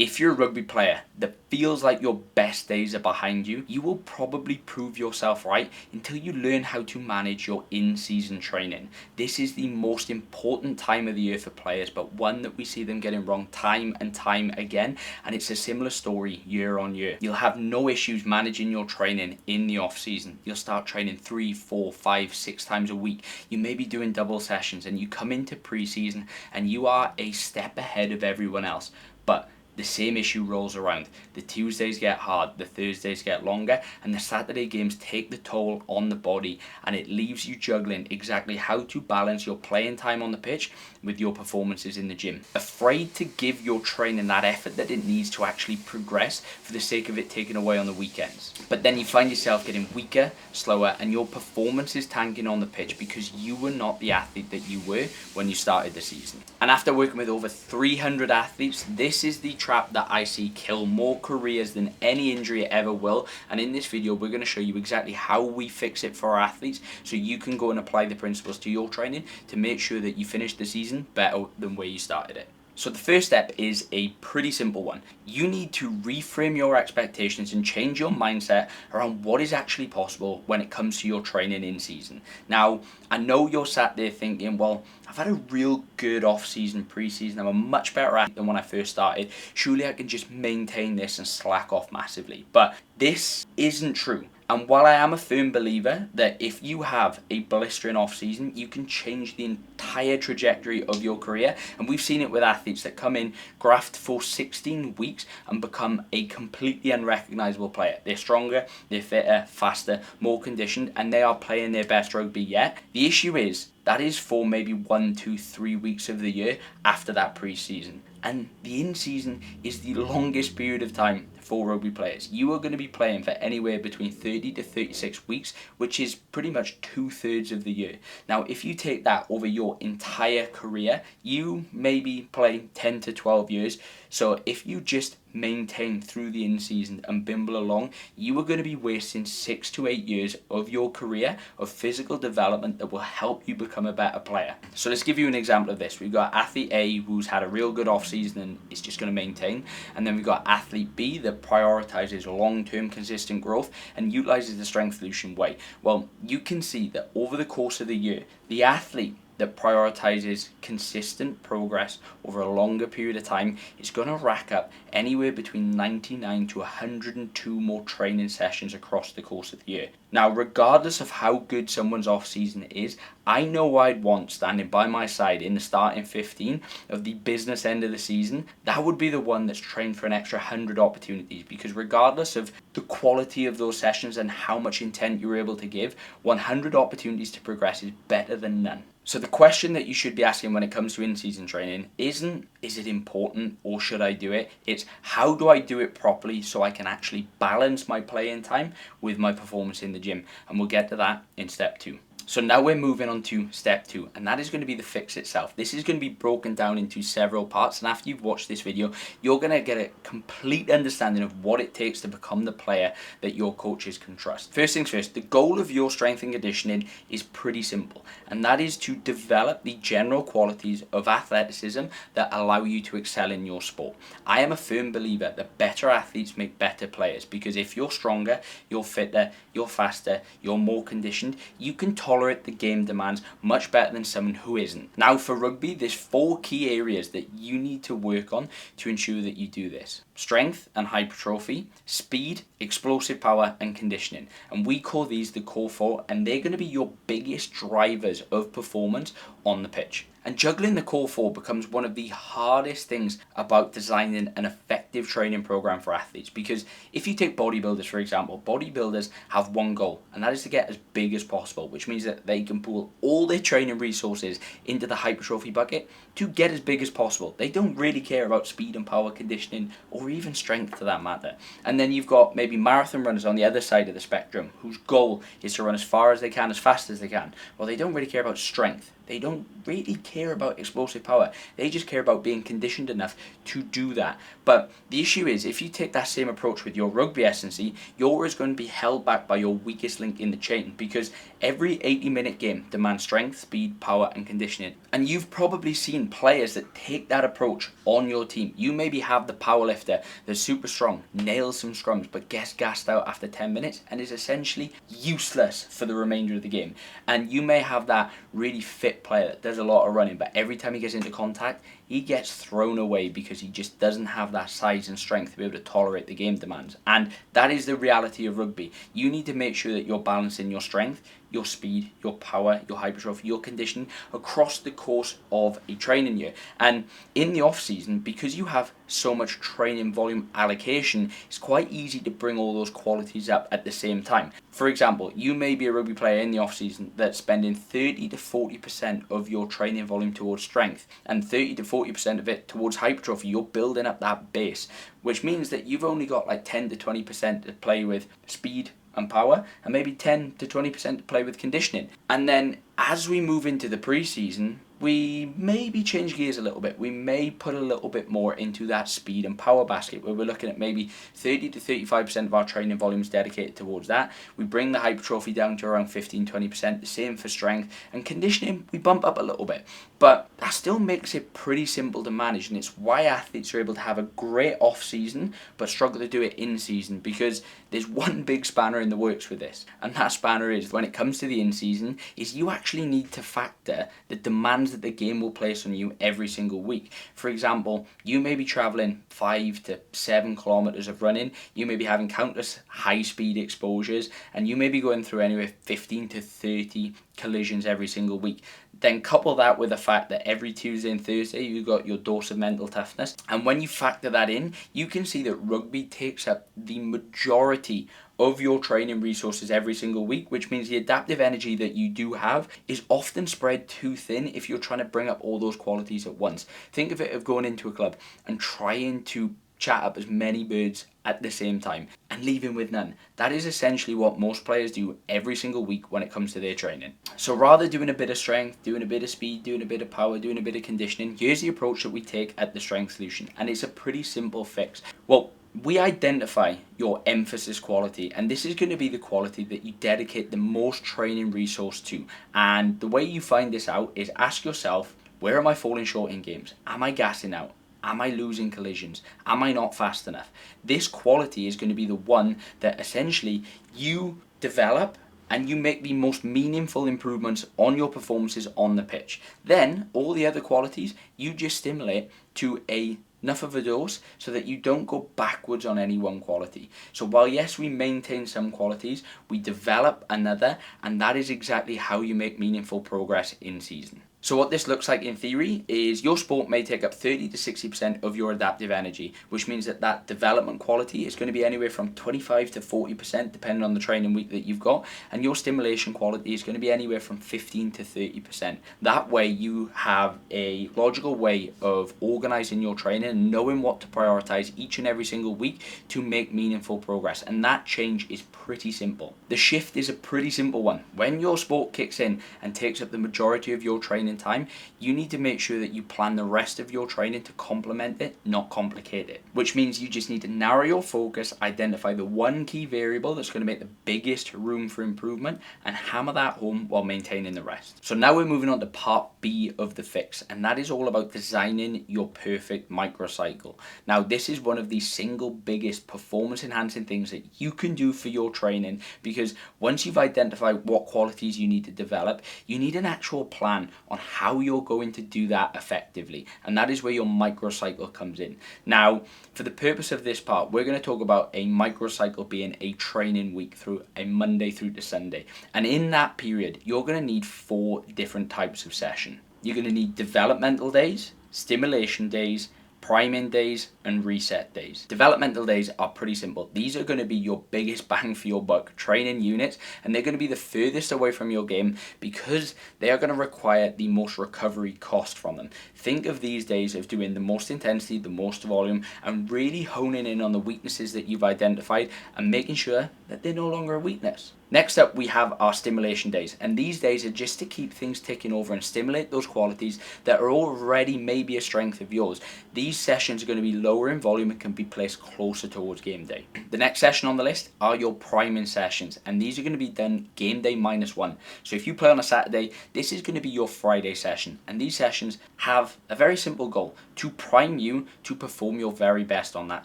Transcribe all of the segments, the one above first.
If you're a rugby player that feels like your best days are behind you, you will probably prove yourself right until you learn how to manage your in-season training. This is the most important time of the year for players, but one that we see them getting wrong time and time again, and it's a similar story year on year. You'll have no issues managing your training in the off season. You'll start training 3, 4, 5, 6 times a week. You may be doing double sessions, and you come into pre-season and you are a step ahead of everyone else. But the same issue rolls around. The Tuesdays get hard, the Thursdays get longer, and the Saturday games take the toll on the body, and it leaves you juggling exactly how to balance your playing time on the pitch with your performances in the gym. Afraid to give your training that effort that it needs to actually progress for the sake of it taken away on the weekends. But then you find yourself getting weaker, slower, and your performance is tanking on the pitch because you were not the athlete that you were when you started the season. And after working with over 300 athletes, this is the trap that I see kill more careers than any injury ever will. And in this video, we're going to show you exactly how we fix it for our athletes so you can go and apply the principles to your training to make sure that you finish the season better than where you started it. So the first step is a pretty simple one. You need to reframe your expectations and change your mindset around what is actually possible when it comes to your training in season. Now, I know you're sat there thinking, well, I've had a real good off-season, pre-season. I'm a much better athlete than when I first started. Surely I can just maintain this and slack off massively. But this isn't true. And while I am a firm believer that if you have a blistering off-season, you can change the entire trajectory of your career. And we've seen it with athletes that come in, graft for 16 weeks and become a completely unrecognisable player. They're stronger, they're fitter, faster, more conditioned, and they are playing their best rugby yet. The issue is, that is for maybe 1, 2, 3 weeks of the year after that pre-season. And the in-season is the longest period of time for rugby players. You are going to be playing for anywhere between 30 to 36 weeks, which is pretty much 2/3 of the year. Now, if you take that over your entire career, you maybe play 10 to 12 years. So if you just maintain through the in-season and bimble along, you are going to be wasting 6 to 8 years of your career of physical development that will help you become a better player. So let's give you an example of this. We've got athlete A who's had a real good off-season and is just going to maintain. And then we've got athlete B that prioritizes long-term consistent growth and utilizes the strength solution way. Well, you can see that over the course of the year, the athlete that prioritizes consistent progress over a longer period of time is going to rack up anywhere between 99 to 102 more training sessions across the course of the year. Now, regardless of how good someone's off-season is, I know I'd want standing by my side in the starting 15 of the business end of the season. That would be the one that's trained for an extra 100 opportunities, because regardless of the quality of those sessions and how much intent you're able to give, 100 opportunities to progress is better than none. So the question that you should be asking when it comes to in-season training isn't, is it important or should I do it? It's, how do I do it properly so I can actually balance my playing time with my performance in the gym? And we'll get to that in step 2. So now we're moving on to step 2, and that is going to be the fix itself. This is going to be broken down into several parts, and after you've watched this video, you're going to get a complete understanding of what it takes to become the player that your coaches can trust. First things first, the goal of your strength and conditioning is pretty simple, and that is to develop the general qualities of athleticism that allow you to excel in your sport. I am a firm believer that better athletes make better players, because if you're stronger, you're fitter, you're faster, you're more conditioned, you can tolerate the game demands much better than someone who isn't. Now, for rugby, there's 4 key areas that you need to work on to ensure that you do this: strength and hypertrophy, speed, explosive power, and conditioning. And we call these the core 4, and they're going to be your biggest drivers of performance on the pitch. And juggling the core 4 becomes one of the hardest things about designing an effective training program for athletes, because if you take bodybuilders, for example, bodybuilders have one goal, and that is to get as big as possible, which means that they can pool all their training resources into the hypertrophy bucket to get as big as possible. They don't really care about speed and power, conditioning, or even strength for that matter. And then you've got maybe marathon runners on the other side of the spectrum whose goal is to run as far as they can, as fast as they can. Well, they don't really care about strength. They don't really care about explosive power. They just care about being conditioned enough to do that. But the issue is, if you take that same approach with your rugby S&C, you're always going to be held back by your weakest link in the chain, because every 80-minute game demands strength, speed, power, and conditioning. And you've probably seen players that take that approach on your team. You maybe have the powerlifter that's super strong, nails some scrums, but gets gassed out after 10 minutes and is essentially useless for the remainder of the game. And you may have that really fit player that does a lot of running, but every time he gets into contact, he gets thrown away because he just doesn't have that size and strength to be able to tolerate the game demands. And that is the reality of rugby. You need to make sure that you're balancing your strength, your speed, your power, your hypertrophy, your conditioning across the course of a training year. And in the off season, because you have so much training volume allocation, it's quite easy to bring all those qualities up at the same time. For example, you may be a rugby player in the off season that's spending 30 to 40% of your training volume towards strength and 30 to 40% of it towards hypertrophy. You're building up that base, which means that you've only got like 10 to 20% to play with speed and power, and maybe 10 to 20% to play with conditioning. And then as we move into the preseason, we maybe change gears a little bit. We may put a little bit more into that speed and power basket, where we're looking at maybe 30 to 35% of our training volumes dedicated towards that. We bring the hypertrophy down to around 15-20%, the same for strength, and conditioning we bump up a little bit. But that still makes it pretty simple to manage, and it's why athletes are able to have a great off season but struggle to do it in season, because there's one big spanner in the works with this, and that spanner is, when it comes to the in season, is you actually need to factor the demands that the game will place on you every single week. For example, you may be traveling 5 to 7 kilometers of running, you may be having countless high speed exposures, and you may be going through anywhere 15 to 30 collisions every single week. Then couple that with the fact that every Tuesday and Thursday you got your dose of mental toughness, and when you factor that in, you can see that rugby takes up the majority of your training resources every single week, which means the adaptive energy that you do have is often spread too thin if you're trying to bring up all those qualities at once. Think of it of going into a club and trying to chat up as many birds at the same time and leaving with none. That is essentially what most players do every single week when it comes to their training. So rather doing a bit of strength, doing a bit of speed, doing a bit of power, doing a bit of conditioning, here's the approach that we take at the Strength Solution, and it's a pretty simple fix. Well, we identify your emphasis quality, and this is going to be the quality that you dedicate the most training resource to. And the way you find this out is ask yourself, where am I falling short in games? Am I gassing out? Am I losing collisions? Am I not fast enough? This quality is going to be the one that essentially you develop and you make the most meaningful improvements on your performances on the pitch. Then all the other qualities you just stimulate to enough of a dose so that you don't go backwards on any one quality. So while yes, we maintain some qualities, we develop another, and that is exactly how you make meaningful progress in season. So what this looks like in theory is your sport may take up 30 to 60% of your adaptive energy, which means that that development quality is going to be anywhere from 25 to 40% depending on the training week that you've got, and your stimulation quality is going to be anywhere from 15 to 30%. That way you have a logical way of organizing your training and knowing what to prioritize each and every single week to make meaningful progress, and that change is pretty simple. The shift is a pretty simple one. When your sport kicks in and takes up the majority of your training time, you need to make sure that you plan the rest of your training to complement it, not complicate it. Which means you just need to narrow your focus, identify the one key variable that's going to make the biggest room for improvement, and hammer that home while maintaining the rest. So now we're moving on to part B of the fix, and that is all about designing your perfect microcycle. Now this is one of the single biggest performance enhancing things that you can do for your training, because once you've identified what qualities you need to develop, you need an actual plan on how you're going to do that effectively, and that is where your microcycle comes in. Now, for the purpose of this part, we're going to talk about a microcycle being a training week through a Monday through to Sunday, and in that period, you're going to need 4 different types of session. You're going to need developmental days, stimulation days, priming days, and reset days. Developmental days are pretty simple. These are going to be your biggest bang for your buck training units, and they're going to be the furthest away from your game because they are going to require the most recovery cost from them. Think of these days of doing the most intensity, the most volume, and really honing in on the weaknesses that you've identified and making sure that they're no longer a weakness. Next up, we have our stimulation days, and these days are just to keep things ticking over and stimulate those qualities that are already maybe a strength of yours. These sessions are going to be lower in volume and can be placed closer towards game day. The next session on the list are your priming sessions, and these are going to be done game day -1. So if you play on a Saturday, this is going to be your Friday session, and these sessions have a very simple goal: to prime you to perform your very best on that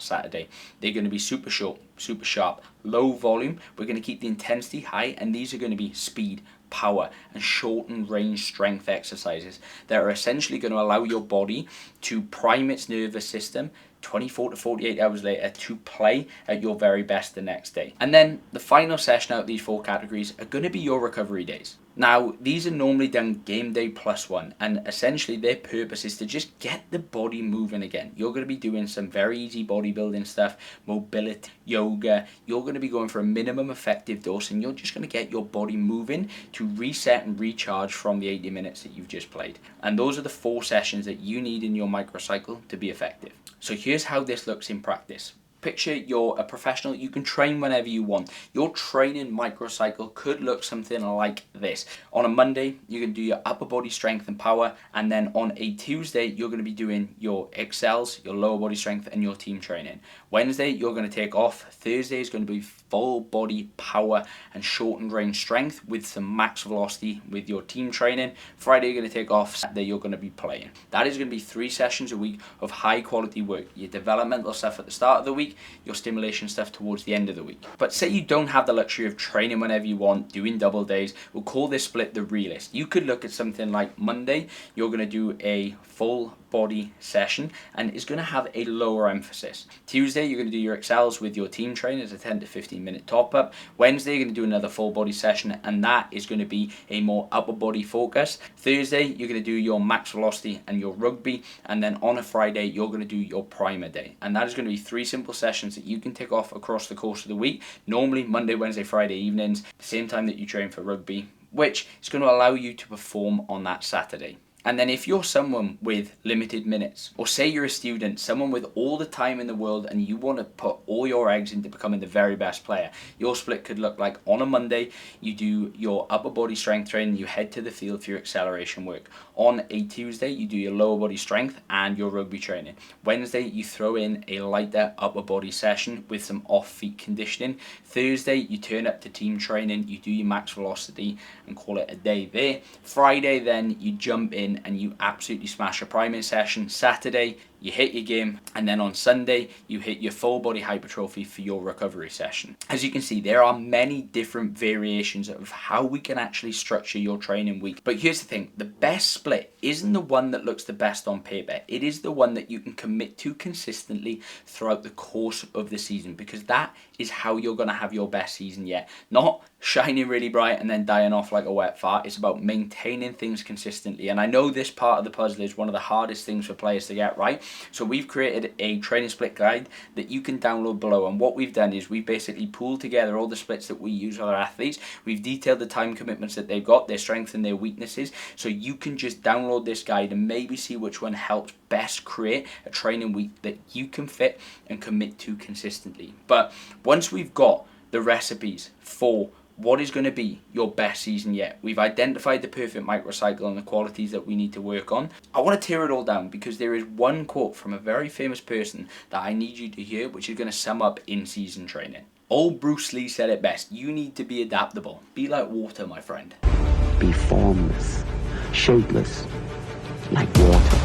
Saturday. They're going to be super short, super sharp, low volume. We're going to keep the intensity high, and these are going to be speed, power, and shortened range strength exercises that are essentially going to allow your body to prime its nervous system 24 to 48 hours later to play at your very best the next day. And then the final session out of these 4 categories are going to be your recovery days. Now, these are normally done game day +1, and essentially their purpose is to just get the body moving again. You're going to be doing some very easy bodybuilding stuff, mobility, yoga. You're going to be going for a minimum effective dose, and you're just going to get your body moving to reset and recharge from the 80 minutes that you've just played. And those are the 4 sessions that you need in your microcycle to be effective. So here's how this looks in practice. Picture you're a professional, you can train whenever you want. Your training microcycle could look something like this. On a Monday, you can do your upper body strength and power, and then on a Tuesday, you're going to be doing your excels, your lower body strength, and your team training. Wednesday, you're going to take off. Thursday is going to be full body power and shortened range strength with some max velocity with your team training. Friday, you're going to take off. Saturday, you're going to be playing. That is going to be 3 sessions a week of high quality work. Your developmental stuff at the start of the week, your stimulation stuff towards the end of the week. But say you don't have the luxury of training whenever you want, doing double days, we'll call this split the realist. You could look at something like Monday, you're going to do a full body session and it's going to have a lower emphasis. Tuesday, you're going to do your excels with your team trainers, a 10 to 15 minute top up. Wednesday, you're going to do another full body session, and that is going to be a more upper body focus. Thursday, you're going to do your max velocity and your rugby, and then on a Friday, you're going to do your primer day. And that is going to be 3 simple sessions that you can tick off across the course of the week. Normally Monday, Wednesday, Friday evenings, the same time that you train for rugby, which is going to allow you to perform on that Saturday. And then if you're someone with limited minutes, or say you're a student, someone with all the time in the world, and you want to put all your eggs into becoming the very best player, your split could look like on a Monday, you do your upper body strength training, you head to the field for your acceleration work. On a Tuesday, you do your lower body strength and your rugby training. Wednesday, you throw in a lighter upper body session with some off-feet conditioning. Thursday, you turn up to team training, you do your max velocity and call it a day there. Friday, then you jump in and you absolutely smash a priming session. Saturday, you hit your game, and then on Sunday, you hit your full body hypertrophy for your recovery session. As you can see, there are many different variations of how we can actually structure your training week. But here's the thing, the best split isn't the one that looks the best on paper. It is the one that you can commit to consistently throughout the course of the season, because that is how you're going to have your best season yet. Not shining really bright and then dying off like a wet fart. It's about maintaining things consistently. And I know this part of the puzzle is one of the hardest things for players to get right. So we've created a training split guide that you can download below. And what we've done is we've basically pulled together all the splits that we use with our athletes. We've detailed the time commitments that they've got, their strengths and their weaknesses. So you can just download this guide and maybe see which one helps best create a training week that you can fit and commit to consistently. But once we've got the recipes for what is going to be your best season yet, we've identified the perfect microcycle and the qualities that we need to work on, I want to tear it all down, because there is one quote from a very famous person that I need you to hear, which is going to sum up in-season training. Old Bruce Lee said it best: you need to be adaptable. Be like water, my friend. Be formless, shapeless, like water.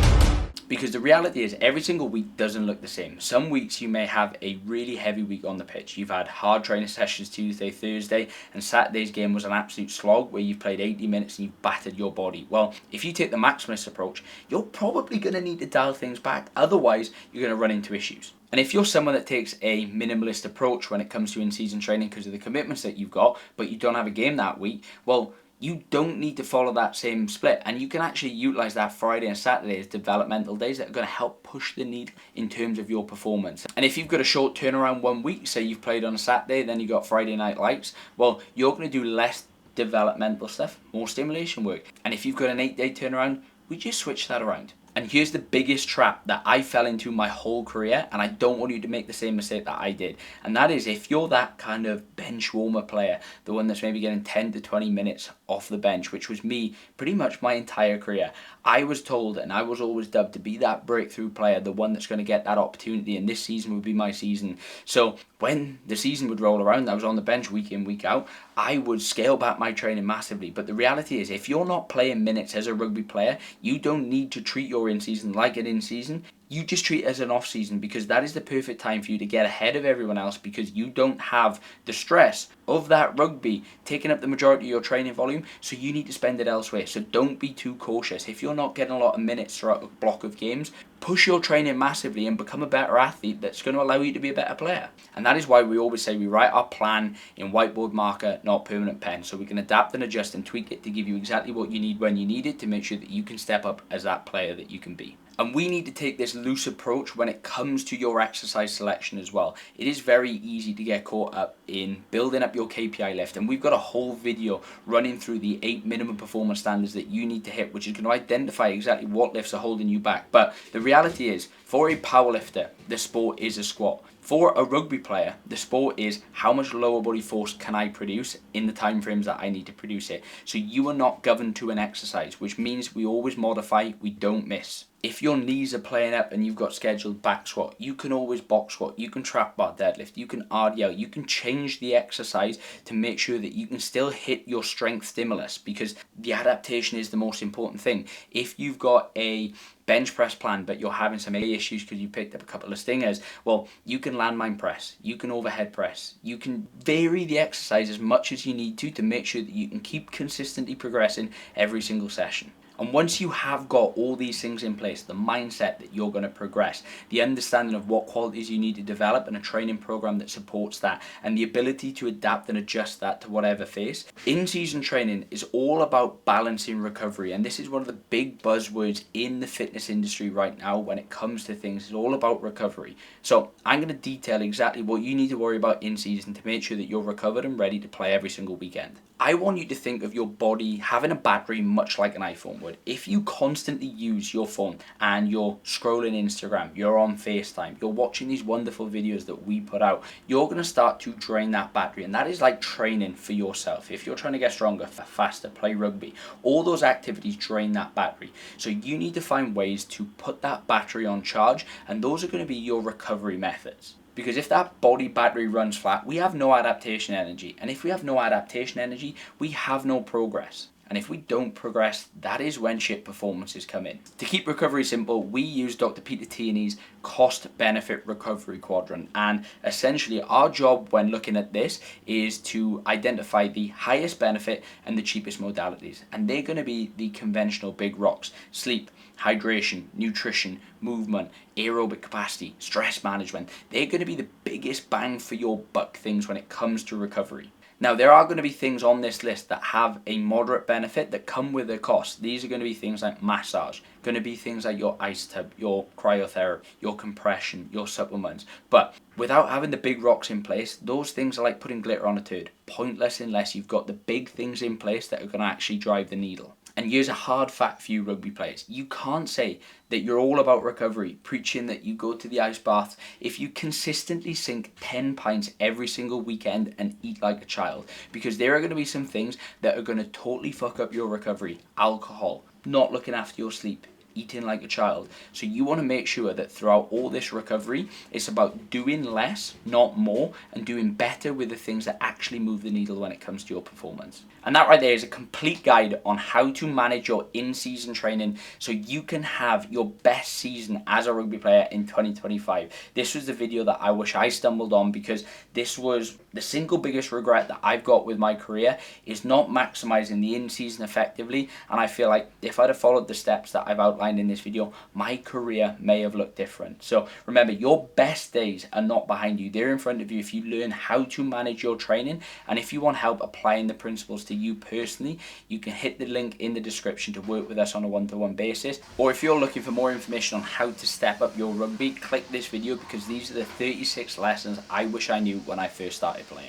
Because the reality is every single week doesn't look the same. Some weeks you may have a really heavy week on the pitch. You've had hard training sessions Tuesday, Thursday, and Saturday's game was an absolute slog where you've played 80 minutes and you've battered your body. Well, if you take the maximalist approach, you're probably going to need to dial things back. Otherwise, you're going to run into issues. And if you're someone that takes a minimalist approach when it comes to in-season training because of the commitments that you've got, but you don't have a game that week, well, you don't need to follow that same split, and you can actually utilize that Friday and Saturday as developmental days that are going to help push the needle in terms of your performance. And if you've got a short turnaround 1 week, say you've played on a Saturday, then you got Friday night lights, well, you're going to do less developmental stuff, more stimulation work. And if you've got an 8-day turnaround, we just switch that around. And here's the biggest trap that I fell into my whole career, and I don't want you to make the same mistake that I did. And that is, if you're that kind of bench warmer player, the one that's maybe getting 10 to 20 minutes off the bench, which was me pretty much my entire career, I was told and I was always dubbed to be that breakthrough player, the one that's going to get that opportunity, and this season would be my season. So when the season would roll around, I was on the bench week in, week out, I would scale back my training massively. But the reality is, if you're not playing minutes as a rugby player, you don't need to treat your in-season like an in-season. You just treat it as an off-season, because that is the perfect time for you to get ahead of everyone else, because you don't have the stress of that rugby taking up the majority of your training volume, so you need to spend it elsewhere. So don't be too cautious. If you're not getting a lot of minutes throughout a block of games, push your training massively and become a better athlete that's going to allow you to be a better player. And that is why we always say we write our plan in whiteboard marker, not permanent pen, so we can adapt and adjust and tweak it to give you exactly what you need when you need it, to make sure that you can step up as that player that you can be. And we need to take this loose approach when it comes to your exercise selection as well. It is very easy to get caught up in building up your KPI lift, and we've got a whole video running through the 8 minimum performance standards that you need to hit, which is going to identify exactly what lifts are holding you back. But the reality is, for a powerlifter, the sport is a squat. For a rugby player, the sport is how much lower body force can I produce in the time frames that I need to produce it. So you are not governed to an exercise, which means we always modify, we don't miss. If your knees are playing up and you've got scheduled back squat, you can always box squat, you can trap bar deadlift, you can RDL, you can change the exercise to make sure that you can still hit your strength stimulus, because the adaptation is the most important thing. If you've got a bench press plan but you're having some issues because you picked up a couple of stingers, well, you can landmine press, you can overhead press, you can vary the exercise as much as you need to make sure that you can keep consistently progressing every single session. And once you have got all these things in place, the mindset that you're going to progress, the understanding of what qualities you need to develop, and a training program that supports that, and the ability to adapt and adjust that to whatever phase. In-season training is all about balancing recovery, and this is one of the big buzzwords in the fitness industry right now when it comes to things. It's all about recovery. So I'm going to detail exactly what you need to worry about in season to make sure that you're recovered and ready to play every single weekend. I want you to think of your body having a battery much like an iPhone would. If you constantly use your phone and you're scrolling Instagram, you're on FaceTime, you're watching these wonderful videos that we put out, you're going to start to drain that battery. And that is like training for yourself. If you're trying to get stronger, faster, play rugby, all those activities drain that battery. So you need to find ways to put that battery on charge, and those are going to be your recovery methods. Because if that body battery runs flat, we have no adaptation energy. And if we have no adaptation energy, we have no progress. And if we don't progress, that is when shit performances come in. To keep recovery simple, we use Dr. Peter Tierney's cost-benefit recovery quadrant. And essentially our job when looking at this is to identify the highest benefit and the cheapest modalities. And they're going to be the conventional big rocks: sleep, hydration, nutrition, movement, aerobic capacity, stress management. They're going to be the biggest bang for your buck things when it comes to recovery. Now, there are going to be things on this list that have a moderate benefit that come with a cost. These are going to be things like massage, going to be things like your ice tub, your cryotherapy, your compression, your supplements. But without having the big rocks in place, those things are like putting glitter on a turd. Pointless unless you've got the big things in place that are going to actually drive the needle. And here's a hard fact for you rugby players. You can't say that you're all about recovery, preaching that you go to the ice bath, if you consistently sink 10 pints every single weekend and eat like a child. Because there are going to be some things that are going to totally fuck up your recovery. Alcohol, not looking after your sleep, eating like a child. So you want to make sure that throughout all this recovery, it's about doing less, not more, and doing better with the things that actually move the needle when it comes to your performance. And that right there is a complete guide on how to manage your in-season training so you can have your best season as a rugby player in 2025. This was the video that I wish I stumbled on, because this was the single biggest regret that I've got with my career, is not maximizing the in-season effectively. And I feel like if I'd have followed the steps that I've outlined in this video, my career may have looked different. So remember, your best days are not behind you. They're in front of you if you learn how to manage your training. And if you want help applying the principles to you personally, you can hit the link in the description to work with us on a one-to-one basis. Or if you're looking for more information on how to step up your rugby, click this video, because these are the 36 lessons I wish I knew when I first started playing.